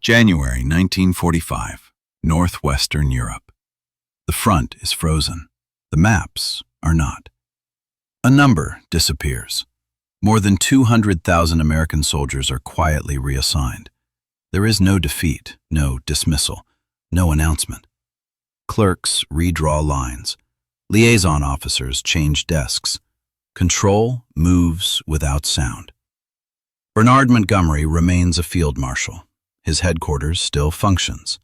January 1945, Northwestern Europe. The front is frozen. The maps are not. A number disappears. More than 200,000 American soldiers are quietly reassigned. There is no defeat, no dismissal, no announcement. Clerks redraw lines. Liaison officers change desks. Control moves without sound. Bernard Montgomery remains a field marshal. His headquarters still functions,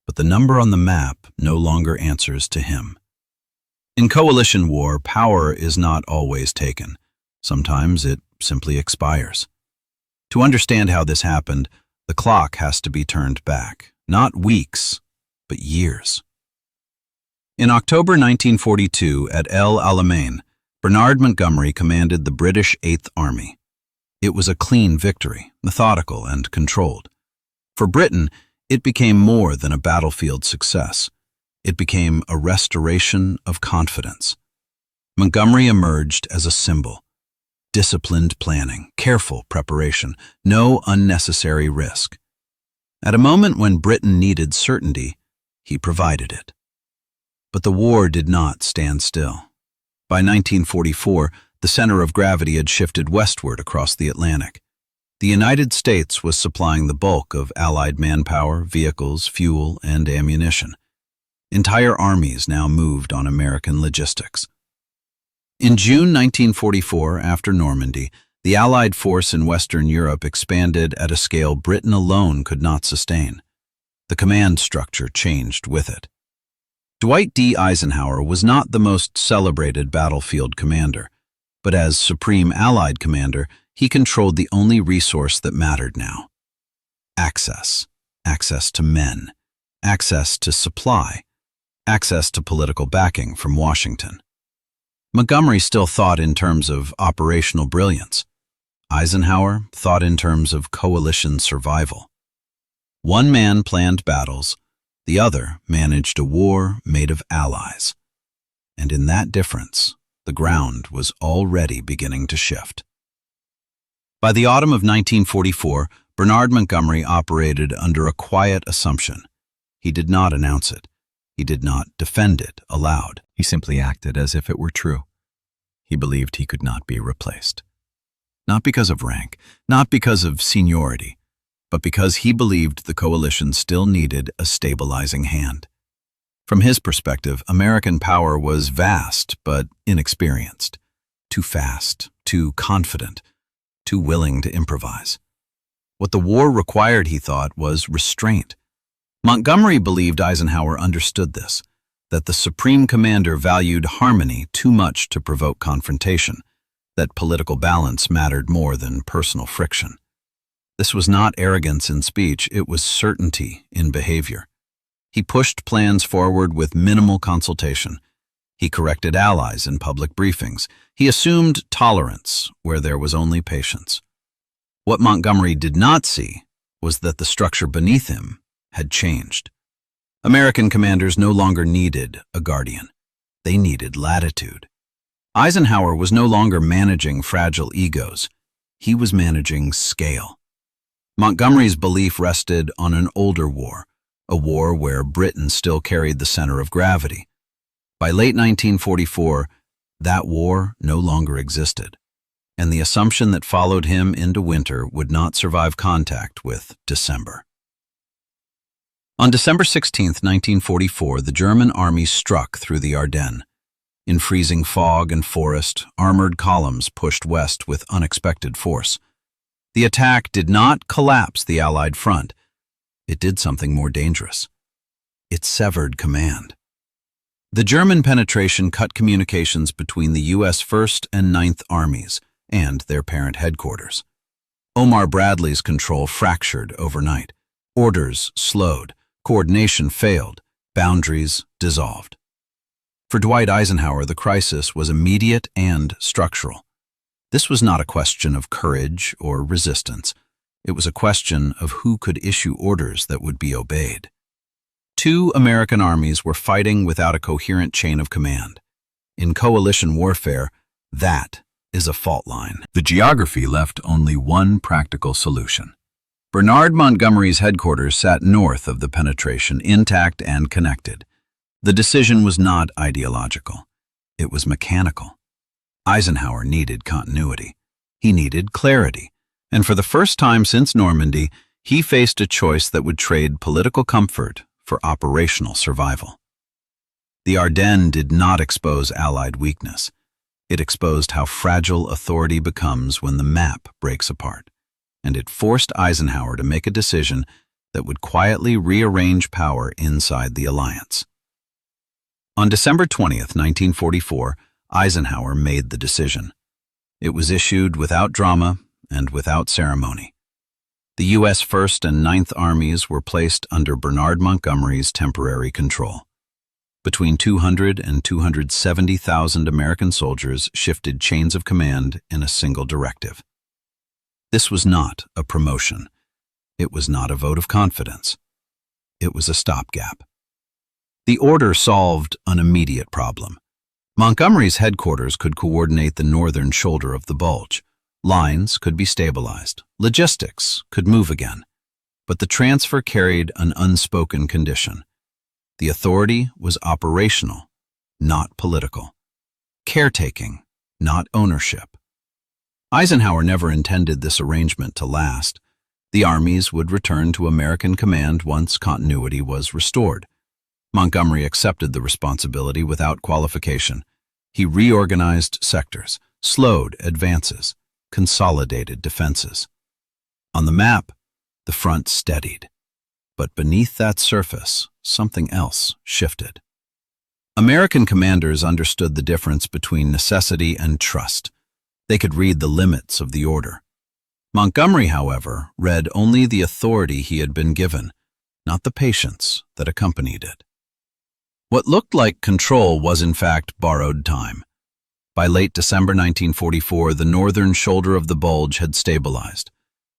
but the number on the map no longer answers to him. In coalition war, power is not always taken. Sometimes it simply expires. To understand how this happened, the clock has to be turned back, not weeks, but years. In October 1942 at El Alamein, Bernard Montgomery commanded the British Eighth Army. It was a clean victory, methodical and controlled. For Britain, it became more than a battlefield success. It became a restoration of confidence. Montgomery emerged as a symbol. Disciplined planning, careful preparation, no unnecessary risk. At a moment when Britain needed certainty, he provided it. But the war did not stand still. By 1944, the center of gravity had shifted westward across the Atlantic. The United States was supplying the bulk of Allied manpower, vehicles, fuel, and ammunition. Entire armies now moved on American logistics. In June 1944, after Normandy, the Allied force in Western Europe expanded at a scale Britain alone could not sustain. The command structure changed with it. Dwight D. Eisenhower was not the most celebrated battlefield commander, but as Supreme Allied Commander, he controlled the only resource that mattered now. Access. Access to men. Access to supply. Access to political backing from Washington. Montgomery still thought in terms of operational brilliance. Eisenhower thought in terms of coalition survival. One man planned battles, the other managed a war made of allies. And in that difference, the ground was already beginning to shift. By the autumn of 1944, Bernard Montgomery operated under a quiet assumption. He did not announce it. He did not defend it aloud. He simply acted as if it were true. He believed he could not be replaced. Not because of rank, not because of seniority, but because he believed the coalition still needed a stabilizing hand. From his perspective, American power was vast but inexperienced, too fast, too confident, too willing to improvise. What the war required, he thought, was restraint. Montgomery believed Eisenhower understood this, that the Supreme Commander valued harmony too much to provoke confrontation, that political balance mattered more than personal friction. This was not arrogance in speech, it was certainty in behavior. He pushed plans forward with minimal consultation. He corrected allies in public briefings. He assumed tolerance where there was only patience. What Montgomery did not see was that the structure beneath him had changed. American commanders no longer needed a guardian. They needed latitude. Eisenhower was no longer managing fragile egos. He was managing scale. Montgomery's belief rested on an older war, a war where Britain still carried the center of gravity. By late 1944, that war no longer existed, and the assumption that followed him into winter would not survive contact with December. On December 16, 1944, the German army struck through the Ardennes. In freezing fog and forest, armored columns pushed west with unexpected force. The attack did not collapse the Allied front. It did something more dangerous. It severed command. The German penetration cut communications between the U.S. 1st and 9th Armies and their parent headquarters. Omar Bradley's control fractured overnight. Orders slowed. Coordination failed. Boundaries dissolved. For Dwight Eisenhower, the crisis was immediate and structural. This was not a question of courage or resistance. It was a question of who could issue orders that would be obeyed. Two American armies were fighting without a coherent chain of command. In coalition warfare, that is a fault line. The geography left only one practical solution: Bernard Montgomery's headquarters sat north of the penetration, intact and connected. The decision was not ideological. It was mechanical. Eisenhower needed continuity. He needed clarity. And for the first time since Normandy, he faced a choice that would trade political comfort for operational survival. The Ardennes did not expose Allied weakness. It exposed how fragile authority becomes when the map breaks apart. And it forced Eisenhower to make a decision that would quietly rearrange power inside the alliance. On December 20th, 1944, Eisenhower made the decision. It was issued without drama and without ceremony. The U.S. 1st and 9th Armies were placed under Bernard Montgomery's temporary control. Between 200 and 270,000 American soldiers shifted chains of command in a single directive. This was not a promotion. It was not a vote of confidence. It was a stopgap. The order solved an immediate problem. Montgomery's headquarters could coordinate the northern shoulder of the Bulge. Lines could be stabilized. Logistics could move again. But the transfer carried an unspoken condition. The authority was operational, not political. Caretaking, not ownership. Eisenhower never intended this arrangement to last. The armies would return to American command once continuity was restored. Montgomery accepted the responsibility without qualification. He reorganized sectors, slowed advances, consolidated defenses. On the map, the front steadied. But beneath that surface, something else shifted. American commanders understood the difference between necessity and trust. They could read the limits of the order. Montgomery, however, read only the authority he had been given, not the patience that accompanied it. What looked like control was in fact borrowed time. By late December 1944, the northern shoulder of the Bulge had stabilized.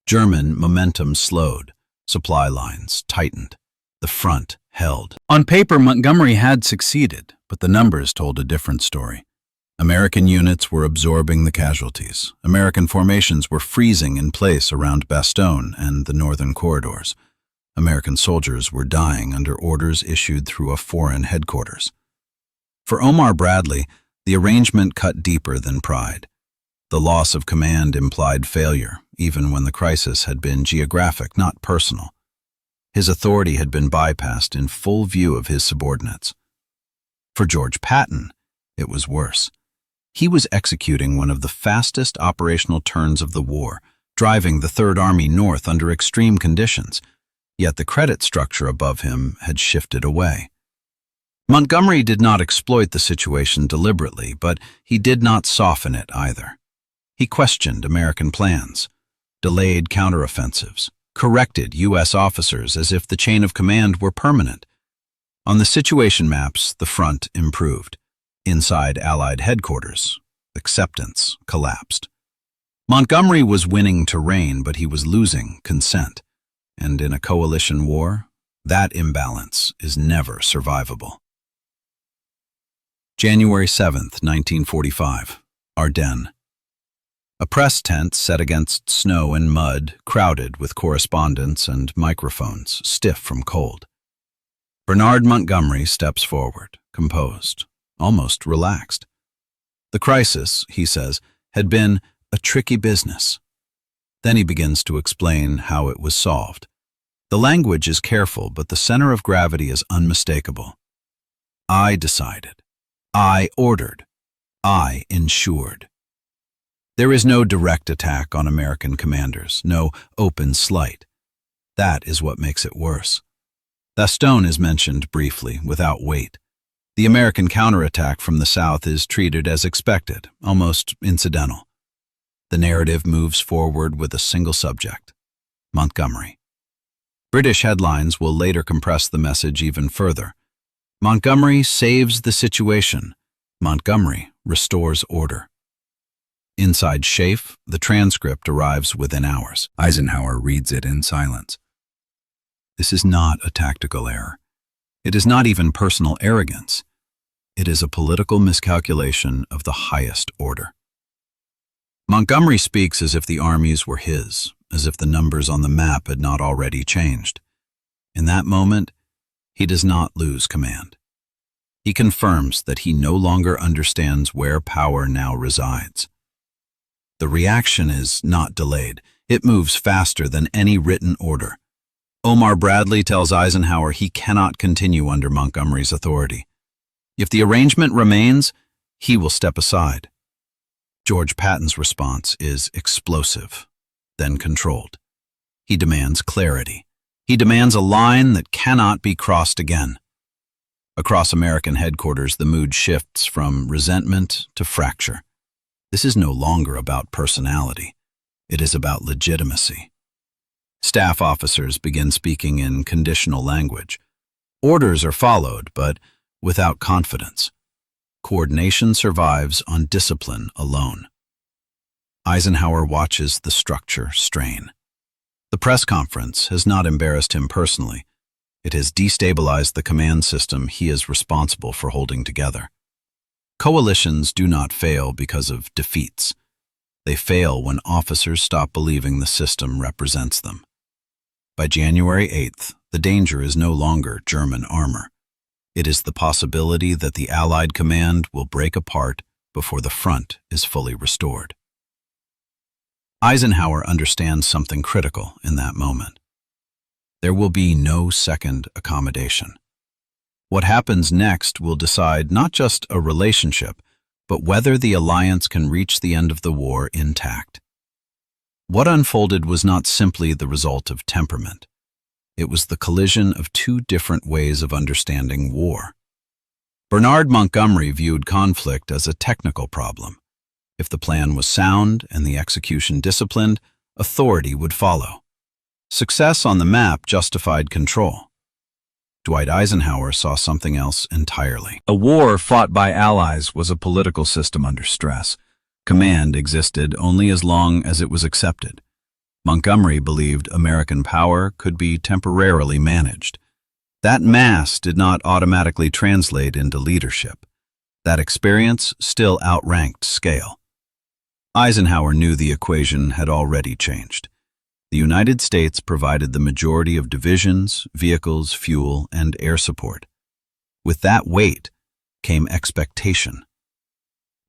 German momentum slowed. Supply lines tightened. The front held. On paper, Montgomery had succeeded, but the numbers told a different story. American units were absorbing the casualties. American formations were freezing in place around Bastogne and the northern corridors. American soldiers were dying under orders issued through a foreign headquarters. For Omar Bradley, the arrangement cut deeper than pride. The loss of command implied failure, even when the crisis had been geographic, not personal. His authority had been bypassed in full view of his subordinates. For George Patton, it was worse. He was executing one of the fastest operational turns of the war, driving the Third Army north under extreme conditions, yet the credit structure above him had shifted away. Montgomery did not exploit the situation deliberately, but he did not soften it either. He questioned American plans, delayed counteroffensives, corrected U.S. officers as if the chain of command were permanent. On the situation maps, the front improved. Inside Allied headquarters, acceptance collapsed. Montgomery was winning terrain, but he was losing consent. And in a coalition war, that imbalance is never survivable. January 7th, 1945, Ardennes. A press tent set against snow and mud, crowded with correspondents and microphones, stiff from cold. Bernard Montgomery steps forward, composed, almost relaxed. The crisis, he says, had been a tricky business. Then he begins to explain how it was solved. The language is careful, but the center of gravity is unmistakable. I decided. I ordered. I ensured. There is no direct attack on American commanders, no open slight. That is what makes it worse. Bastogne is mentioned briefly, without weight. The American counterattack from the south is treated as expected, almost incidental. The narrative moves forward with a single subject: Montgomery. British headlines will later compress the message even further. Montgomery saves the situation. Montgomery restores order. Inside SHAEF, the transcript arrives within hours. Eisenhower reads it in silence. This is not a tactical error. It is not even personal arrogance. It is a political miscalculation of the highest order. Montgomery speaks as if the armies were his, as if the numbers on the map had not already changed. In that moment, he does not lose command. He confirms that he no longer understands where power now resides. The reaction is not delayed. It moves faster than any written order. Omar Bradley tells Eisenhower he cannot continue under Montgomery's authority. If the arrangement remains, he will step aside. George Patton's response is explosive, then controlled. He demands clarity. He demands a line that cannot be crossed again. Across American headquarters, the mood shifts from resentment to fracture. This is no longer about personality. It is about legitimacy. Staff officers begin speaking in conditional language. Orders are followed, but without confidence. Coordination survives on discipline alone. Eisenhower watches the structure strain. The press conference has not embarrassed him personally. It has destabilized the command system he is responsible for holding together. Coalitions do not fail because of defeats. They fail when officers stop believing the system represents them. By January 8th, the danger is no longer German armor. It is the possibility that the Allied command will break apart before the front is fully restored. Eisenhower understands something critical in that moment. There will be no second accommodation. What happens next will decide not just a relationship, but whether the alliance can reach the end of the war intact. What unfolded was not simply the result of temperament. It was the collision of two different ways of understanding war. Bernard Montgomery viewed conflict as a technical problem. If the plan was sound and the execution disciplined, authority would follow. Success on the map justified control. Dwight Eisenhower saw something else entirely. A war fought by allies was a political system under stress. Command existed only as long as it was accepted. Montgomery believed American power could be temporarily managed. That mass did not automatically translate into leadership. That experience still outranked scale. Eisenhower knew the equation had already changed. The United States provided the majority of divisions, vehicles, fuel, and air support. With that weight came expectation.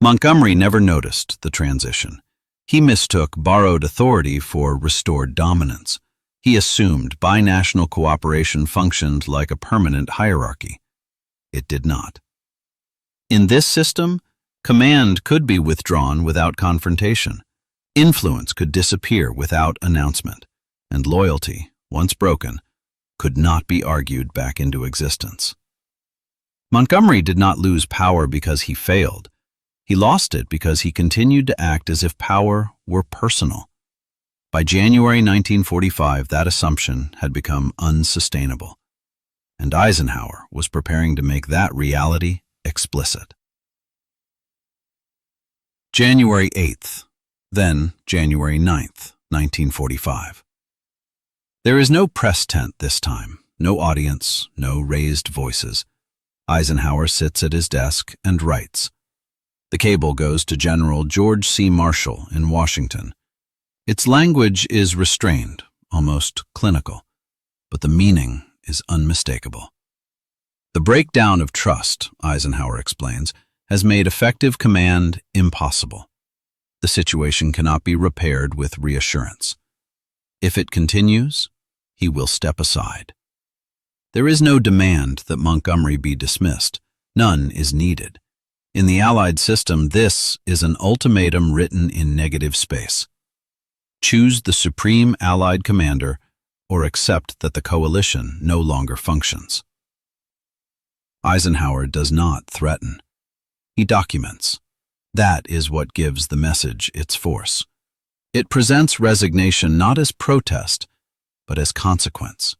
Montgomery never noticed the transition. He mistook borrowed authority for restored dominance. He assumed binational cooperation functioned like a permanent hierarchy. It did not. In this system, command could be withdrawn without confrontation. Influence could disappear without announcement, and loyalty, once broken, could not be argued back into existence. Montgomery did not lose power because he failed. He lost it because he continued to act as if power were personal. By January 1945, that assumption had become unsustainable, and Eisenhower was preparing to make that reality explicit. January 8th, then January 9th, 1945. There is no press tent this time, no audience, no raised voices. Eisenhower sits at his desk and writes. The cable goes to General George C. Marshall in Washington. Its language is restrained, almost clinical, but the meaning is unmistakable. The breakdown of trust, Eisenhower explains, has made effective command impossible. The situation cannot be repaired with reassurance. If it continues, he will step aside. There is no demand that Montgomery be dismissed. None is needed. In the Allied system, this is an ultimatum written in negative space. Choose the supreme Allied commander or accept that the coalition no longer functions. Eisenhower does not threaten. He documents. That is what gives the message its force. It presents resignation not as protest, but as consequence.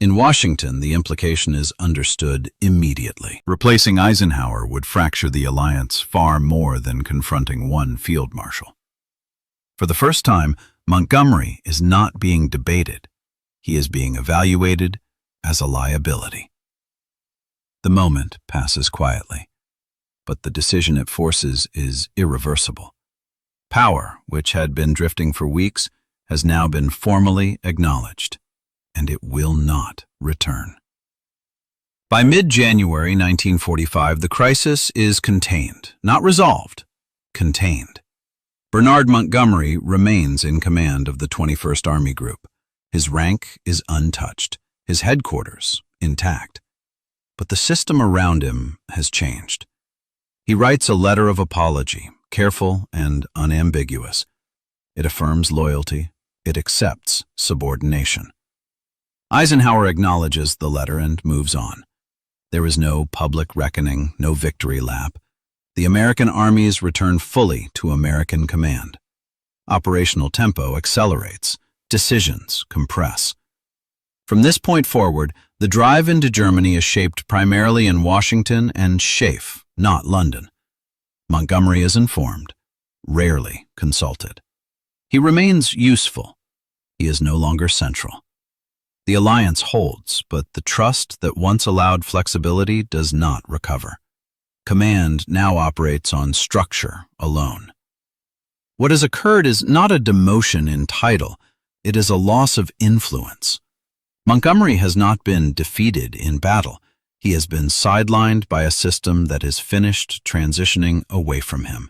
In Washington, the implication is understood immediately. Replacing Eisenhower would fracture the alliance far more than confronting one field marshal. For the first time, Montgomery is not being debated. He is being evaluated as a liability. The moment passes quietly, but the decision it forces is irreversible. Power, which had been drifting for weeks, has now been formally acknowledged, and it will not return. By mid-January 1945, the crisis is contained, not resolved, contained. Bernard Montgomery remains in command of the 21st Army Group. His rank is untouched, his headquarters intact. But the system around him has changed. He writes a letter of apology, careful and unambiguous. It affirms loyalty, it accepts subordination. Eisenhower acknowledges the letter and moves on. There is no public reckoning, no victory lap. The American armies return fully to American command. Operational tempo accelerates, decisions compress. From this point forward, the drive into Germany is shaped primarily in Washington and Schaeff, not London. Montgomery is informed, rarely consulted. He remains useful. He is no longer central. The alliance holds, but the trust that once allowed flexibility does not recover. Command now operates on structure alone. What has occurred is not a demotion in title, it is a loss of influence. Montgomery has not been defeated in battle. He has been sidelined by a system that is finished transitioning away from him.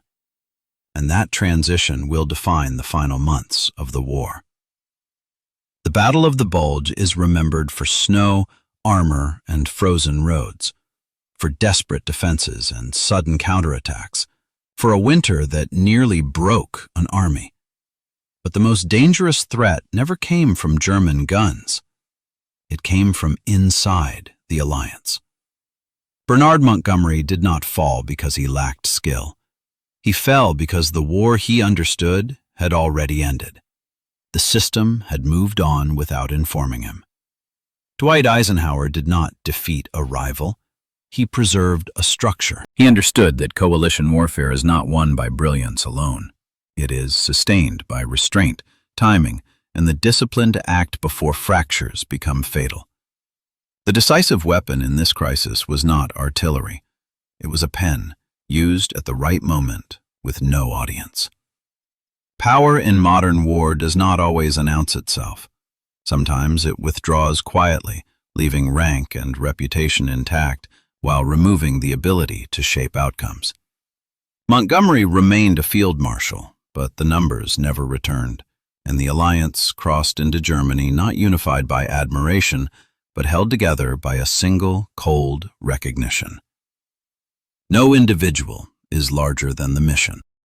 And that transition will define the final months of the war. The Battle of the Bulge is remembered for snow, armor, and frozen roads, for desperate defenses and sudden counterattacks, for a winter that nearly broke an army. But the most dangerous threat never came from German guns. It came from inside the alliance. Bernard Montgomery did not fall because he lacked skill. He fell because the war he understood had already ended. The system had moved on without informing him. Dwight Eisenhower did not defeat a rival. He preserved a structure. He understood that coalition warfare is not won by brilliance alone. It is sustained by restraint, timing, and the discipline to act before fractures become fatal. The decisive weapon in this crisis was not artillery. It was a pen, used at the right moment with no audience. Power in modern war does not always announce itself. Sometimes it withdraws quietly, leaving rank and reputation intact while removing the ability to shape outcomes. Montgomery remained a field marshal, but the numbers never returned, and the alliance crossed into Germany not unified by admiration, but held together by a single, cold recognition. No individual is larger than the mission.